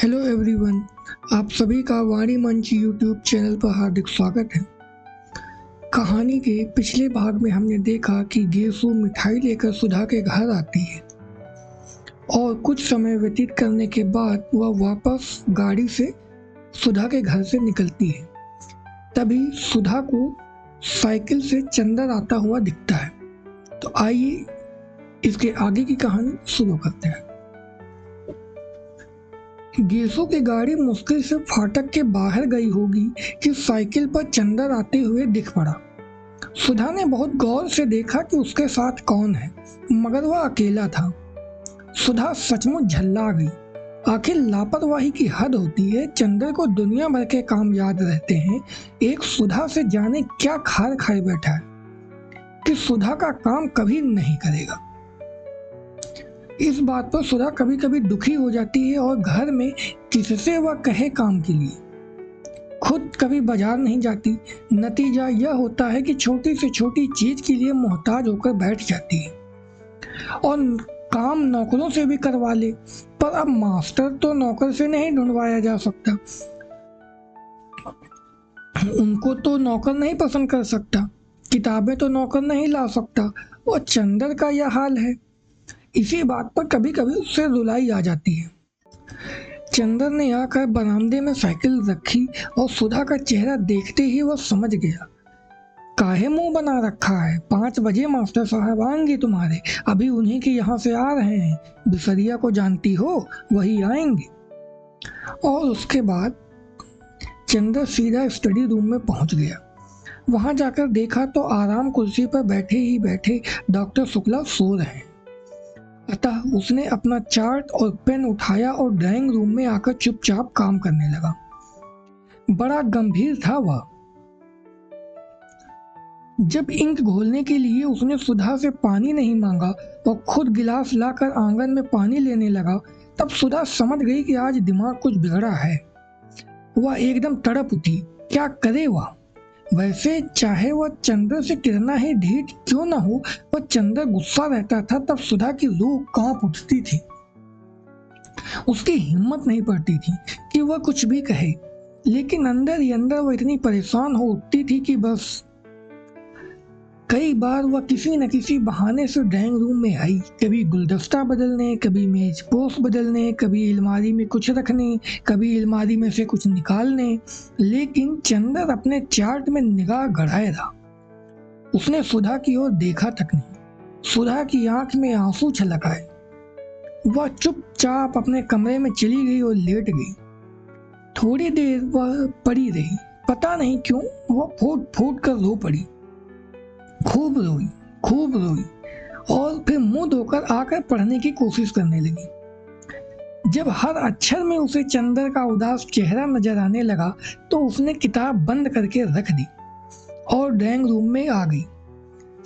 Hello everyone, आप सभी का वाणी मंच यूट्यूब चैनल पर हार्दिक स्वागत है। कहानी के पिछले भाग में हमने देखा कि गेसु मिठाई लेकर सुधा के घर आती है और कुछ समय व्यतीत करने के बाद वह वापस गाड़ी से सुधा के घर से निकलती है। तभी सुधा को साइकिल से चंदर आता हुआ दिखता है। तो आइए इसके आगे की कहानी शुरू करते हैं। गेसो की गाड़ी मुश्किल से फाटक के बाहर गई होगी कि साइकिल पर चंदर आते हुए दिख पड़ा। सुधा ने बहुत गौर से देखा कि उसके साथ कौन है, मगर वह अकेला था। सुधा सचमुच झल्ला गई। आखिर लापरवाही की हद होती है। चंदर को दुनिया भर के काम याद रहते हैं, एक सुधा से जाने क्या खार खाए बैठा है कि सुधा का काम कभी नहीं करेगा। इस बात पर सुधा कभी कभी दुखी हो जाती है और घर में किससे वह कहे काम के लिए। खुद कभी बाजार नहीं जाती। नतीजा यह होता है कि छोटी से छोटी चीज के लिए मोहताज होकर बैठ जाती है और काम नौकरों से भी करवा ले। पर अब मास्टर तो नौकर से नहीं ढूंढवाया जा सकता, उनको तो नौकर नहीं पसंद कर सकता, किताबें तो नौकर नहीं ला सकता और चंदर का यह हाल है। इसी बात पर कभी कभी उससे रुलाई आ जाती है। चंदर ने आकर बरामदे में साइकिल रखी और सुधा का चेहरा देखते ही वह समझ गया। काहे मुंह बना रखा है, 5 बजे मास्टर साहब आएंगे तुम्हारे, अभी उन्हीं के यहाँ से आ रहे हैं। बिसरिया को जानती हो, वही आएंगे। और उसके बाद चंदर सीधा स्टडी रूम में पहुंच गया। वहां जाकर देखा तो आराम कुर्सी पर बैठे ही बैठे डॉक्टर शुक्ला सो रहे हैं। अतः उसने अपना चार्ट और पेन उठाया और ड्राइंग रूम में आकर चुपचाप काम करने लगा। बड़ा गंभीर था वह। जब इंक घोलने के लिए उसने सुधा से पानी नहीं मांगा और खुद गिलास लाकर आंगन में पानी लेने लगा, तब सुधा समझ गई कि आज दिमाग कुछ बिगड़ा है। वह एकदम तड़प उठी। क्या करे वह? वैसे चाहे वह चंद्र से कितना ही ढीठ क्यों न हो, वह चंद्र गुस्सा रहता था तब सुधा की रूह कांप उठती थी। उसकी हिम्मत नहीं पड़ती थी कि वह कुछ भी कहे, लेकिन अंदर ही अंदर वह इतनी परेशान हो उठती थी कि बस। कई बार वह किसी न किसी बहाने से ड्राइंग रूम में आई, कभी गुलदस्ता बदलने, कभी मेज पोस्ट बदलने, कभी अलमारी में कुछ रखने, कभी अलमारी में से कुछ निकालने, लेकिन चंदर अपने चार्ट में निगाह गड़ाए रहा। उसने सुधा की ओर देखा तक नहीं। सुधा की आंख में आंसू छलक आए। वह चुपचाप अपने कमरे में चली गई और लेट गई। थोड़ी देर वह पड़ी रही। पता नहीं क्यों वह फूट फूट कर रो पड़ी। खूब रोई और फिर मुंह धोकर आकर पढ़ने की कोशिश करने लगी। जब हर अक्षर में उसे चंदर का उदास चेहरा नजर आने लगा तो उसने किताब बंद करके रख दी और ड्राइंग रूम में आ गई।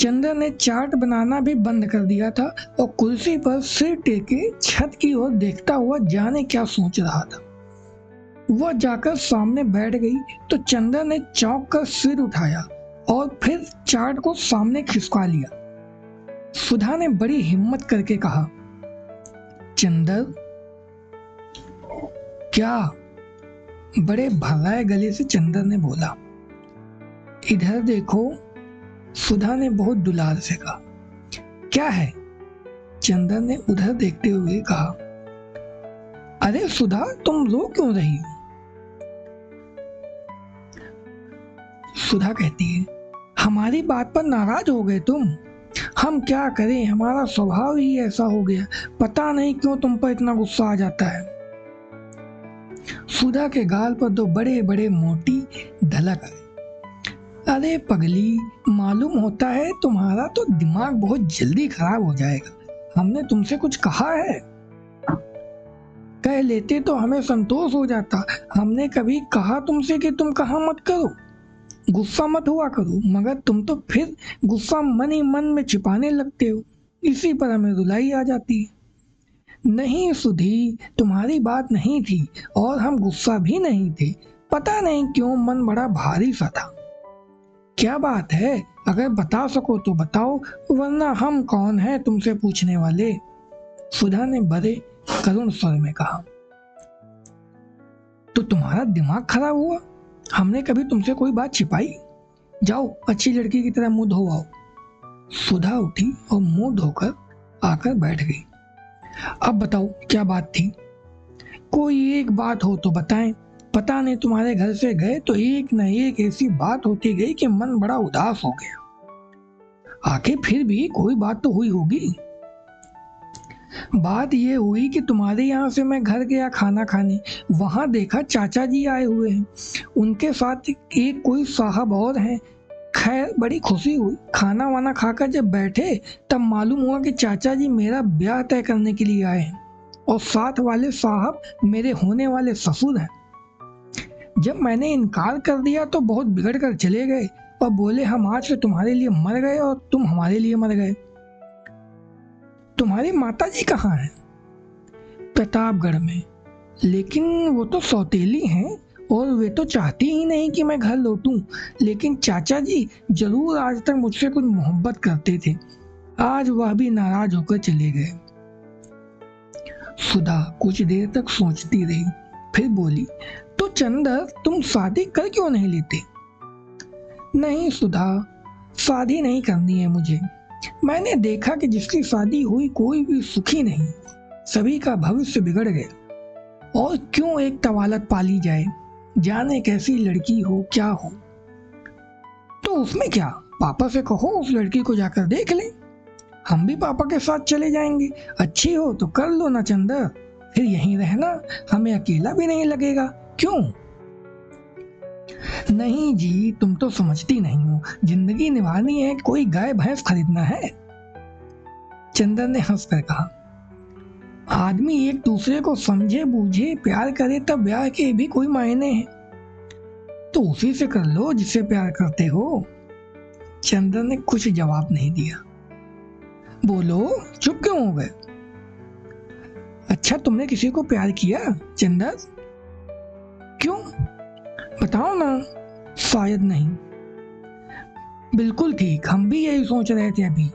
चंदर ने चार्ट बनाना भी बंद कर दिया था और कुर्सी पर सिर टेके छत की ओर देखता हुआ जाने क्या सोच रहा था। वह जाकर सामने बैठ गई तो चंदर ने चौंक कर सिर उठाया और फिर चार्ट को सामने खिसका लिया। सुधा ने बड़ी हिम्मत करके कहा, चंदर। क्या? बड़े भर्राए गले से चंदर ने बोला। इधर देखो, सुधा ने बहुत दुलार से कहा। क्या है? चंदर ने उधर देखते हुए कहा। अरे सुधा, तुम रो क्यों रही हो? सुधा कहती है, हमारी बात पर नाराज हो गए तुम। हम क्या करें, हमारा स्वभाव ही ऐसा हो गया। पता नहीं क्यों तुम पर इतना गुस्सा आ जाता है। सुधा के गाल पर 2 बड़े बड़े मोती ढलक आए। अरे पगली, मालूम होता है तुम्हारा तो दिमाग बहुत जल्दी खराब हो जाएगा। हमने तुमसे कुछ कहा है? कह लेते तो हमें संतोष हो जाता। हमने कभी कहा तुमसे कि तुम कहा मत करो, गुस्सा मत हुआ करो, मगर तुम तो फिर गुस्सा मन ही मन में छिपाने लगते हो। इसी पर हमें रुलाई आ जाती है। नहीं सुधी, तुम्हारी बात नहीं थी और हम गुस्सा भी नहीं थे। पता नहीं क्यों मन बड़ा भारी सा था। क्या बात है? अगर बता सको तो बताओ, वरना हम कौन है तुमसे पूछने वाले। सुधा ने बड़े करुण स्वर में कहा। तो तुम्हारा दिमाग खराब हुआ? हमने कभी तुमसे कोई बात छिपाई? जाओ अच्छी लड़की की तरह मुंह धो आओ। सुधा उठी और मुंह धोकर आकर बैठ गई। अब बताओ क्या बात थी? कोई एक बात हो तो बताएं। पता नहीं तुम्हारे घर से गए तो एक न एक ऐसी बात होती गई कि मन बड़ा उदास हो गया। आखिर फिर भी कोई बात तो हुई होगी। बात ये हुई कि तुम्हारे यहाँ से मैं घर गया खाना खाने, वहां देखा चाचा जी आए हुए हैं, उनके साथ एक कोई साहब और हैं। खैर बड़ी खुशी हुई। खाना वाना खाकर जब बैठे तब मालूम हुआ कि चाचा जी मेरा ब्याह तय करने के लिए आए हैं और साथ वाले साहब मेरे होने वाले ससुर हैं। जब मैंने इनकार कर दिया तो बहुत बिगड़ कर चले गए और बोले हम आज से तुम्हारे लिए मर गए और तुम हमारे लिए मर गए। तुम्हारी माता जी कहाँ हैं? प्रतापगढ़ में। लेकिन वो तो सौतेली हैं और वे तो चाहती ही नहीं कि मैं घर लौटूं। लेकिन चाचा जी जरूर आज तक मुझसे कुछ मोहब्बत करते थे। आज वह भी नाराज होकर चले गए। सुधा कुछ देर तक सोचती रही, फिर बोली, तो चंदर तुम शादी कर क्यों नहीं लेते? नहीं सुधा, शादी नहीं करनी है मुझे। मैंने देखा कि जिसकी शादी हुई कोई भी सुखी नहीं, सभी का भविष्य बिगड़ गया। और क्यों एक तवालत पाली जाए, जाने कैसी लड़की हो क्या हो। तो उसमें क्या, पापा से कहो उस लड़की को जाकर देख लें। हम भी पापा के साथ चले जाएंगे। अच्छी हो तो कर लो ना चंदर, फिर यहीं रहना, हमें अकेला भी नहीं लगेगा। क्यों? नहीं जी, तुम तो समझती नहीं हो। जिंदगी निभानी है, कोई गाय भैंस खरीदना है। चंदर ने हंसकर कहा, आदमी एक दूसरे को समझे बूझे प्यार करे तब ब्याह के भी कोई मायने हैं। तो उसी से कर लो जिससे प्यार करते हो। चंदर ने कुछ जवाब नहीं दिया। बोलो, चुप क्यों हो गए? अच्छा, तुमने किसी को प्यार किया चंदर? क्यों, बताओ ना। शायद नहीं। बिल्कुल ठीक, हम भी यही सोच रहे थे अभी।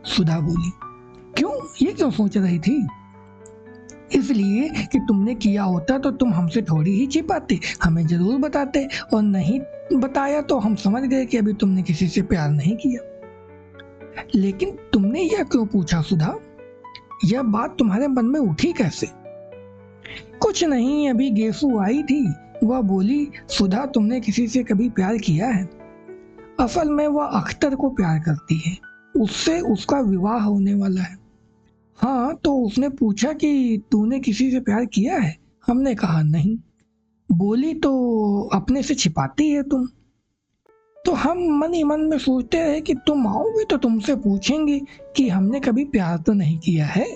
सुधा बोली। क्यों, ये क्यों सोच रही थी? इसलिए कि तुमने किया होता तो तुम हमसे थोड़ी ही छिपाते, हमें जरूर बताते, और नहीं बताया तो हम समझ गए कि अभी तुमने किसी से प्यार नहीं किया। लेकिन तुमने यह क्यों पूछा सुधा? यह बात तुम्हारे मन में उठी कैसे? कुछ नहीं, अभी गेसू आई थी, वह बोली, सुधा तुमने किसी से कभी प्यार किया है? असल में वह अख्तर को प्यार करती है, उससे उसका विवाह होने वाला है। हाँ, तो उसने पूछा कि तूने किसी से प्यार किया है? हमने कहा नहीं। बोली तो अपने से छिपाती है तुम। तो हम मन ही मन में सोचते रहे कि तुम आओगे तो तुमसे पूछेंगे कि हमने कभी प्यार तो नहीं किया है,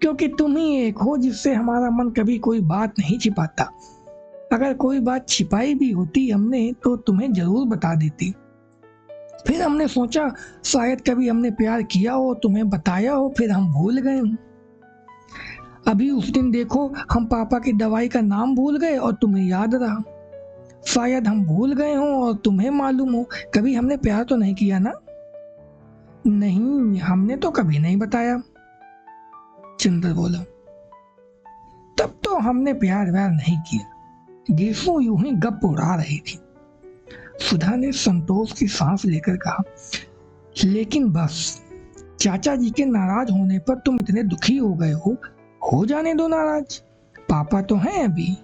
क्योंकि तुम ही एक हो जिससे हमारा मन कभी कोई बात नहीं छिपाता। अगर कोई बात छिपाई भी होती हमने तो तुम्हें जरूर बता देती। फिर हमने सोचा शायद कभी हमने प्यार किया हो, तुम्हें बताया हो, फिर हम भूल गए हों। अभी उस दिन देखो, हम पापा की दवाई का नाम भूल गए और तुम्हें याद रहा। शायद हम भूल गए हों और तुम्हें मालूम हो, कभी हमने प्यार तो नहीं किया ना? नहीं, हमने तो कभी नहीं बताया। चंदर बोला। तब तो हमने प्यार व्यार नहीं किया। गेसू यूं ही गप उड़ा रही थी। सुधा ने संतोष की सांस लेकर कहा, लेकिन बस, चाचा जी के नाराज होने पर तुम इतने दुखी हो गए हो जाने दो नाराज। पापा तो हैं अभी।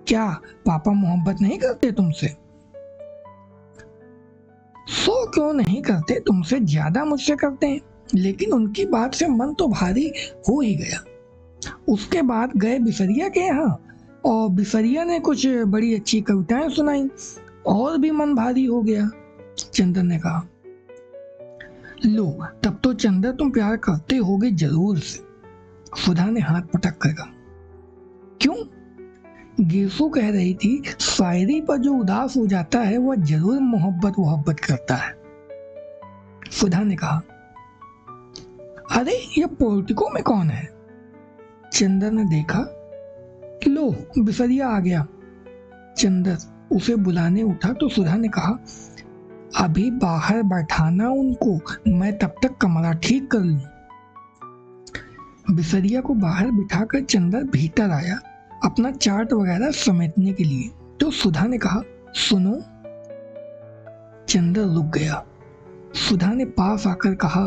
क्या पापा मोहब्बत नहीं करते तुमसे? सो क्यों नहीं करते, तुमसे ज्यादा मुझसे करते हैं। लेकिन उनकी बात से मन तो भारी हो ही गया। उसके बाद गए बिसरिया के यहाँ और बिसरिया ने कुछ बड़ी अच्छी कविताएं सुनाई और भी मन भारी हो गया। चंदर ने कहा, लो, तब तो चंदर तुम प्यार करते होगे जरूर से। सुधा ने हाथ पटक कर कहा, क्यों? गेसू कह रही थी शायरी पर जो उदास हो जाता है वह जरूर मोहब्बत करता है। सुधा ने कहा, अरे ये पोर्टिको में कौन है? चंदर ने देखा, लो बिसरिया आ गया। चंदर उसे बुलाने उठा तो सुधा ने कहा, अभी बाहर बैठाना उनको, मैं तब तक कमरा ठीक कर लूं। बिसरिया को बाहर बिठाकर चंदर भीतर आया अपना चार्ट वगैरह समेटने के लिए। तो सुधा ने कहा, सुनो। चंदर रुक गया। सुधा ने पास आकर कहा,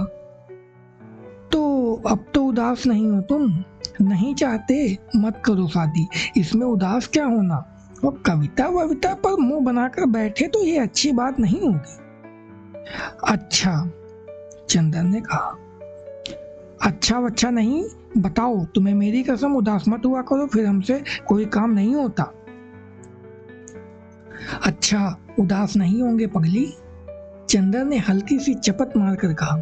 तो अब तो उदास नहीं हो तुम? नहीं चाहते? मत करो शादी, इसमें उदास क्या होना। और कविता वविता पर मुंह बनाकर बैठे तो ये अच्छी बात नहीं होगी। अच्छा, चंदर ने कहा। अच्छा वच्छा नहीं, बताओ, तुम्हें मेरी कसम, उदास मत हुआ करो, फिर हमसे कोई काम नहीं होता। अच्छा, उदास नहीं होंगे पगली, चंदर ने हल्की सी चपत मारकर कहा।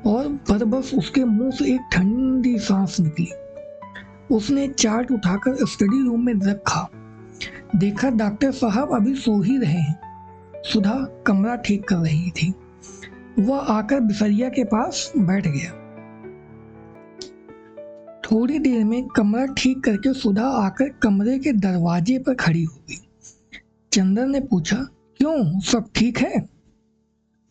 और बस उसके मुंह से एक ठंडी सांस निकली। उसने चार्ट उठाकर स्टडी रूम में रखा। देखा डॉक्टर साहब अभी सो ही रहे हैं। सुधा कमरा ठीक कर रही थी। वह आकर बिसरिया के पास बैठ गया। थोड़ी देर में कमरा ठीक करके सुधा आकर कमरे के दरवाजे पर खड़ी हो गई। चंदर ने पूछा, क्यों, सब ठीक है?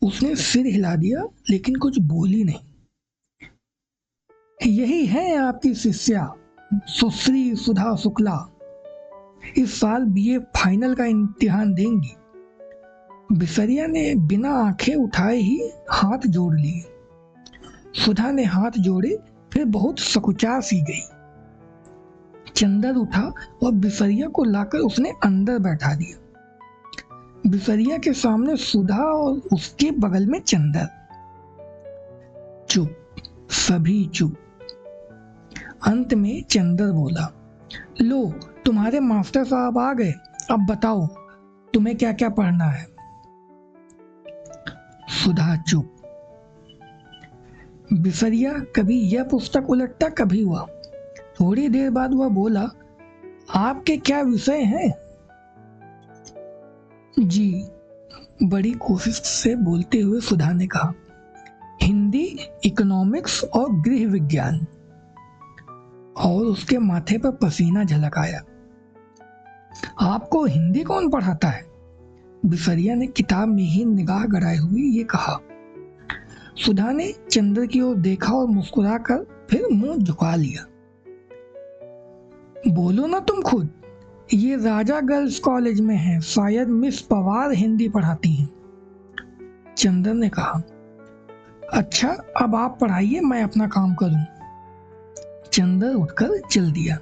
उसने सिर हिला दिया लेकिन कुछ बोली नहीं। यही है आपकी शिष्या सुश्री सुधा शुक्ला, इस साल बीए फाइनल का इम्तिहान देंगी। बिसरिया ने बिना आंखें उठाए ही हाथ जोड़ लिए। सुधा ने हाथ जोड़े, फिर बहुत सकुचा सी गई। चंदर उठा और बिसरिया को लाकर उसने अंदर बैठा दिया। बिसरिया के सामने सुधा और उसके बगल में चंदर। चुप, सभी चुप। अंत में चंदर बोला, लो तुम्हारे मास्टर साहब आ गए, अब बताओ तुम्हें क्या क्या पढ़ना है। सुधा चुप। बिसरिया कभी यह पुस्तक उलटता कभी वह। थोड़ी देर बाद वह बोला, आपके क्या विषय हैं? जी, बड़ी कोशिश से बोलते हुए सुधा ने कहा, हिंदी, इकोनॉमिक्स और गृह विज्ञान। और उसके माथे पर पसीना झलक आया। आपको हिंदी कौन पढ़ाता है? बिसरिया ने किताब में ही निगाह गड़ाए हुए ये कहा। सुधा ने चंद्र की ओर देखा और मुस्कुराकर फिर मुंह झुका लिया। बोलो ना तुम खुद, ये राजा गर्ल्स कॉलेज में है, शायद मिस पवार हिंदी पढ़ाती हैं। चंदर ने कहा, अच्छा अब आप पढ़ाइए, मैं अपना काम करूं। चंदर उठकर चल दिया।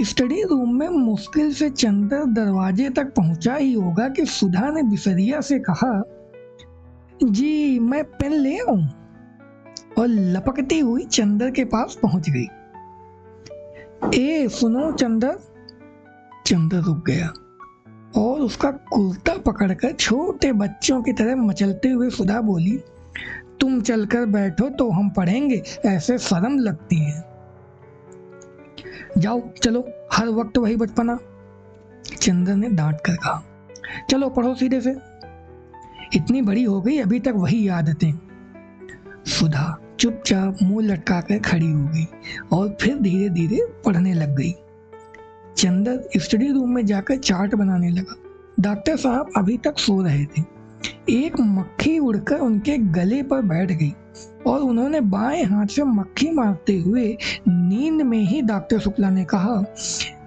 स्टडी रूम में मुश्किल से चंदर दरवाजे तक पहुंचा ही होगा कि सुधा ने बिसरिया से कहा, जी मैं पेन ले आऊं? और लपकती हुई चंदर के पास पहुंच गई। ए सुनो चंदर। चंदर रुक गया और उसका कुर्ता पकड़कर छोटे बच्चों की तरह मचलते हुए सुधा बोली, तुम चलकर बैठो तो हम पढ़ेंगे, ऐसे शर्म लगती है। जाओ चलो, हर वक्त वही बचपना। चंदर ने डांट कर कहा, चलो पढ़ो सीधे से, इतनी बड़ी हो गई अभी तक वही आदतें। सुधा चुपचाप मुंह लटकाकर खड़ी हो गई और फिर धीरे धीरे पढ़ने लग गई। चंदर स्टडी रूम में जाकर चार्ट बनाने लगा। डॉक्टर साहब अभी तक सो रहे थे। एक मक्खी उड़कर उनके गले पर बैठ गई और उन्होंने बाएं हाथ से मक्खी मारते हुए नींद में ही डॉक्टर शुक्ला ने कहा,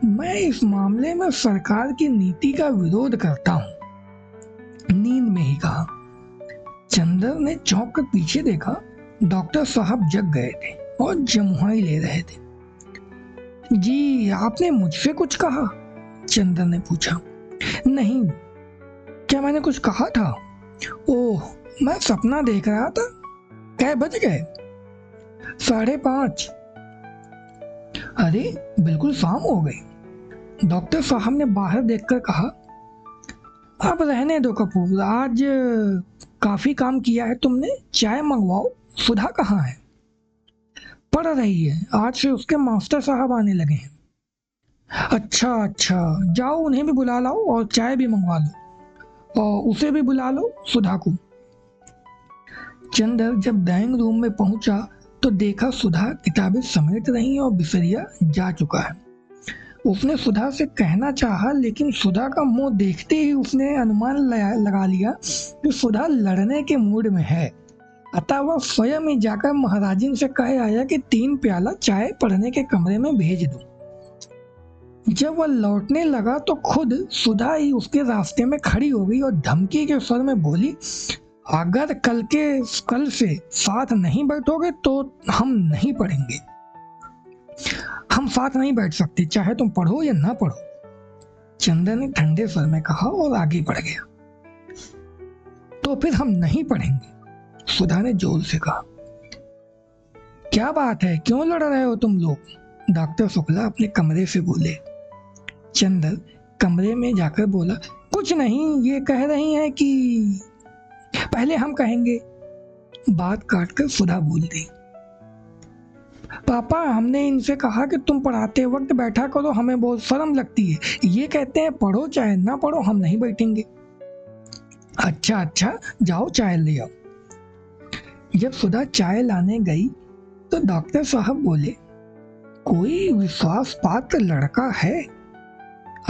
मैं इस मामले में सरकार की नीति का विरोध करता हूं। नींद में ही कहा। चंदर ने चौंक कर पीछे देखा। डॉक्टर साहब जग गए थे और जमुहाई ले रहे थे। जी आपने मुझसे कुछ कहा? चंदर ने पूछा। नहीं, क्या मैंने कुछ कहा था? ओह, मैं सपना देख रहा था। कै बज गए? 5:30। अरे बिल्कुल शाम हो गई। डॉक्टर साहब ने बाहर देखकर कहा, अब रहने दो कपूर, आज काफी काम किया है तुमने, चाय मंगवाओ। सुधा कहाँ है? पढ़ रही है, आज से उसके मास्टर साहब आने लगे हैं। अच्छा अच्छा, जाओ उन्हें भी बुला लाओ और चाय भी मंगवा लो, और उसे भी बुला लो, सुधा को। चंदर जब ड्राइंग रूम में पहुंचा तो देखा सुधा किताबें समेट रही और बिसरिया जा चुका है। उसने सुधा से कहना चाहा, लेकिन सुधा का मुंह देखते ही उसने अनुमान लगा लिया कि सुधा लड़ने के मूड में है। अतः वह स्वयं ही जाकर महाराजिन से कह आया कि 3 प्याला चाय पढ़ने के कमरे में भेज दो। जब वह लौटने लगा तो खुद सुधा ही उसके रास्ते में खड़ी हो गई और धमकी के स्वर में बोली, अगर कल से साथ नहीं बैठोगे तो हम नहीं पढ़ेंगे। हम साथ नहीं बैठ सकते, चाहे तुम पढ़ो या ना पढ़ो। चंदर ने ठंडे स्वर में कहा और आगे बढ़ गया। तो फिर हम नहीं पढ़ेंगे, सुधा ने जोर से कहा। क्या बात है, क्यों लड़ रहे हो तुम लोग? डॉक्टर शुक्ला अपने कमरे से बोले। चंदर कमरे में जाकर बोला, कुछ नहीं, ये कह रही हैं कि पहले हम कहेंगे। बात काटकर सुधा बोल दी, पापा हमने इनसे कहा कि तुम पढ़ाते वक्त बैठा करो, हमें बहुत शर्म लगती है। ये कहते हैं पढ़ो चाहे ना पढ़ो, हम नहीं बैठेंगे। अच्छा, जाओ चाय ले आओ। जब सुधा चाय लाने गई तो डॉक्टर साहब बोले, कोई विश्वास पात्र लड़का है?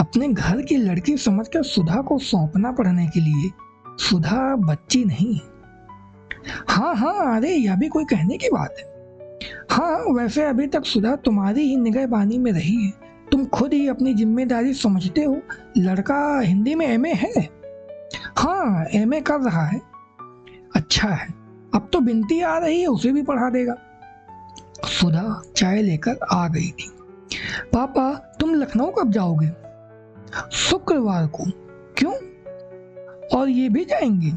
अपने घर की लड़की समझकर सुधा को सौंपना पढ़ने के लिए। सुधा बच्ची नहीं है। हाँ, अरे यह भी कोई कहने की बात है। हाँ, वैसे अभी तक सुधा तुम्हारी ही निगहबानी में रही है। तुम खुद ही अपनी जिम्मेदारी समझते हो। लड़का हिंदी में एमए है। हाँ, एमए कर रहा है। अच्छा है, अब तो बिनती आ रही है, उसे भी पढ़ा देगा। सुधा चाय लेकर आ गई थी। पापा तुम लखनऊ कब जाओगे? शुक्रवार को। क्यों? और ये भी जाएंगे?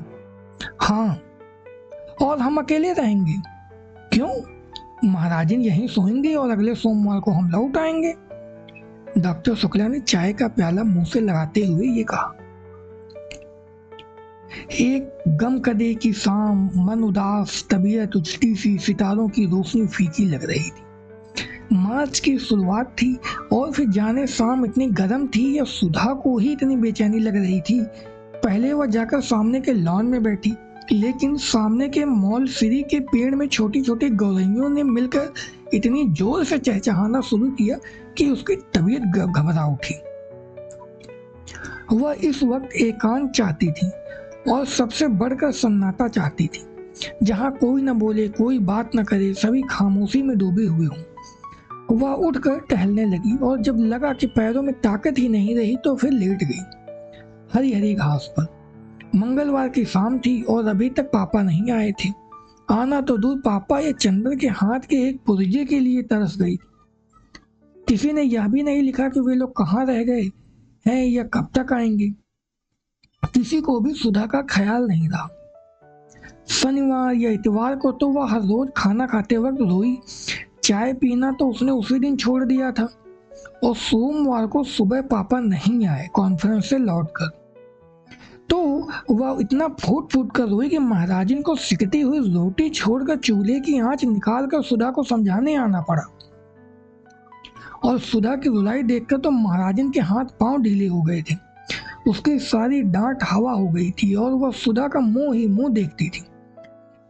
हाँ। और हम अकेले रहेंगे? क्यों? महाराजिन यहीं सोएंगे और अगले सोमवार को हम लौट आएंगे। डॉक्टर शुक्ला ने चाय का प्याला मुंह से लगाते हुए ये कहा। एक गमकदे की शाम, मन उदास, तबीयत उजटी सी, सितारों की रोशनी फीकी लग रही थी। मार्च की शुरुआत थी और फिर जाने शाम इतनी गर्म थी या सुधा को ही इतनी बेचैनी लग रही थी। पहले वह जाकर सामने के लॉन में बैठी, लेकिन सामने के मॉल फ्री के पेड़ में छोटी छोटी गौरैयों ने मिलकर इतनी जोर से चहचहाना शुरू किया कि उसकी तबीयत घबरा उठी। वह इस वक्त एकांत चाहती थी और सबसे बढ़कर सन्नाटा चाहती थी, जहां कोई न बोले, कोई बात न करे, सभी खामोशी में डूबे हुए हों। वह उठकर टहलने लगी और जब लगा कि पैरों में ताकत ही नहीं रही तो फिर लेट गई हरी हरी घास पर। मंगलवार की शाम थी और अभी तक पापा नहीं आए थे। आना तो दूर, पापा या चंदर के हाथ के एक पुर्जे के लिए तरस गई। किसी ने यह भी नहीं लिखा कि वे लोग कहाँ रह गए हैं या कब तक आएंगे। किसी को भी सुधा का ख्याल नहीं रहा। शनिवार या इतवार को तो वह हर रोज खाना खाते वक्त रोई। चाय पीना तो उसने उसी दिन छोड़ दिया था। और सोमवार को सुबह पापा नहीं आए कॉन्फ्रेंस से लौटकर, तो वह इतना फूट फूट कर रोई कि महाराजिन को सिकती हुई रोटी छोड़कर चूल्हे की आंच निकालकर सुधा को समझाने आना पड़ा। और सुधा की रुलाई देखकर तो महाराजिन के हाथ पांव ढीले हो गए थे। उसकी सारी डांट हवा हो गई थी और वह सुधा का मुंह ही मुंह देखती थी।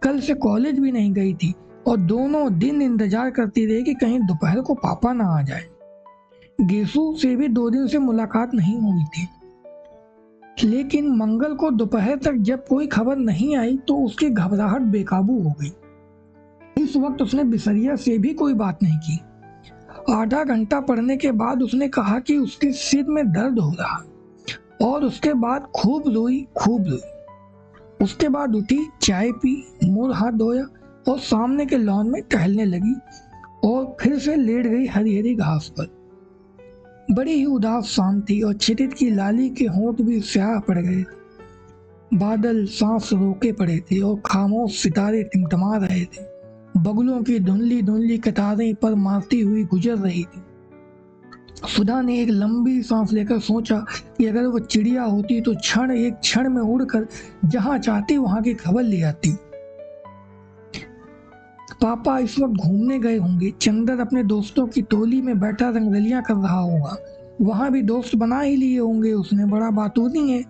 कल से कॉलेज भी नहीं गई थी और दोनों दिन इंतजार करती रही कि कहीं दोपहर को पापा ना आ जाए। गेसू से भी 2 दिन से मुलाकात नहीं हुई थी, लेकिन मंगल को दोपहर तक जब कोई खबर नहीं आई तो उसकी घबराहट बेकाबू हो गई। इस वक्त उसने बिसरिया से भी कोई बात नहीं की। आधा घंटा पढ़ने के बाद उसने कहा कि उसके सिर में दर्द हो रहा और उसके बाद खूब रोई। उसके बाद उठी, चाय पी, मुंह हाथ धोया और सामने के लॉन में टहलने लगी और फिर से लेट गई हरी हरी घास पर। बड़ी ही उदास शाम थी और क्षितिज की लाली के होंठ भी स्याह पड़ गए। बादल सांस रोके पड़े थे और खामोश सितारे टिमटमा रहे थे। बगुलों की धुंधली धुंधली कतारें पर मारती हुई गुजर रही थी। सुधा ने एक लंबी सांस लेकर सोचा कि अगर वो चिड़िया होती तो एक क्षण में उड़कर जहां चाहती वहां की खबर ले आती। पापा इस वक्त घूमने गए होंगे। चंदर अपने दोस्तों की टोली में बैठा रंगरलियां कर रहा होगा। वहां भी दोस्त बना ही लिए होंगे उसने। बड़ा बातूनी है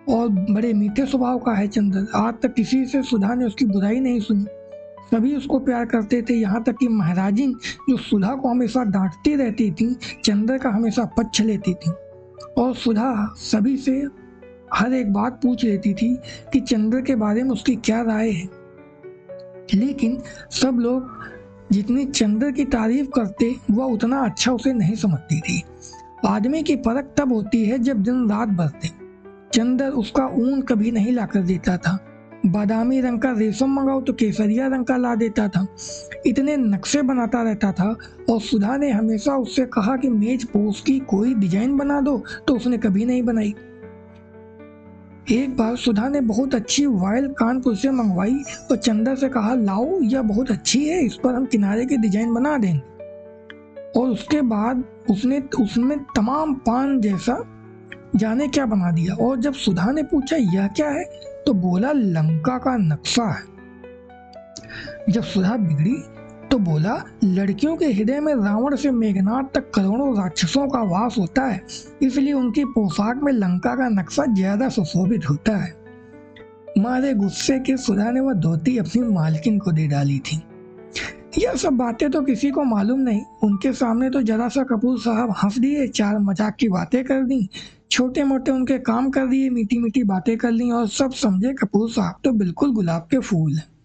और बड़े मीठे स्वभाव का है चंदर। आज तक किसी से सुधा ने उसकी बुराई नहीं सुनी। सभी उसको प्यार करते थे, यहाँ तक कि महाराजिन जो सुधा को हमेशा डांटती रहती थी, चंदर का हमेशा पक्ष लेती थी और सुधा सभी से हर एक बात पूछ लेती थी कि चंदर के बारे में उसकी क्या राय है। लेकिन सब लोग जितनी चंदर की तारीफ करते वह उतना अच्छा उसे नहीं समझती थी। आदमी की परख तब होती है जब दिन रात बरते। चंदर उसका ऊन कभी नहीं लाकर देता था। बादामी रंग का रेशम मंगाओ तो केसरिया रंग का ला देता था। इतने नक्शे बनाता रहता था और सुधा ने हमेशा उससे कहा कि मेज पोस्ट की कोई डिजाइन बना दो, तो उसने कभी नहीं बनाई। एक बार सुधा ने बहुत अच्छी वायल कानपुर से मंगवाई और चंदर से कहा, लाओ यह बहुत अच्छी है, इस पर हम किनारे की डिजाइन बना देंगे। और उसके बाद उसने उसमें तमाम पान जैसा जाने क्या बना दिया। और जब सुधा ने पूछा यह क्या है, तो बोला लंका का नक्शा है। जब सुधा बिगड़ी तो बोला, लड़कियों के हृदय में रावण से मेघनाथ तक करोड़ों राक्षसों का वास होता है, इसलिए उनकी पोशाक में लंका का नक्शा ज्यादा सुशोभित होता है। मारे गुस्से के सुधा ने वह धोती अपनी मालकिन को दे डाली थी। यह सब बातें तो किसी को मालूम नहीं। उनके सामने तो जरा सा कपूर साहब हंस दिए, चार मजाक की बातें कर दी, छोटे मोटे उनके काम कर दिए, मीठी मीठी बातें कर ली और सब समझे कपूर साहब तो बिल्कुल गुलाब के फूल हैं।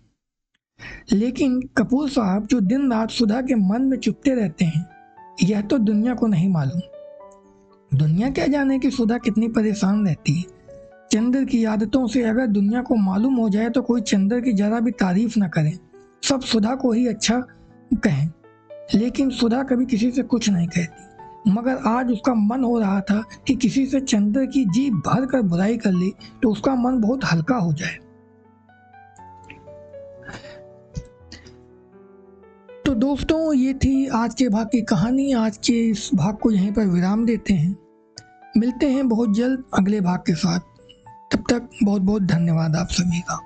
लेकिन कपूर साहब जो दिन रात सुधा के मन में चुपते रहते हैं, यह तो दुनिया को नहीं मालूम। दुनिया क्या जाने कि सुधा कितनी परेशान रहती है। चंद्र की आदतों से अगर दुनिया को मालूम हो जाए तो कोई चंद्र की जरा भी तारीफ न करे, सब सुधा को ही अच्छा कहें। लेकिन सुधा कभी किसी से कुछ नहीं कहती, मगर आज उसका मन हो रहा था कि किसी से चंद्र की जी भर कर बुराई कर ले तो उसका मन बहुत हल्का हो जाए। तो दोस्तों, ये थी आज के भाग की कहानी। आज के इस भाग को यहीं पर विराम देते हैं। मिलते हैं बहुत जल्द अगले भाग के साथ। तब तक बहुत बहुत धन्यवाद आप सभी का।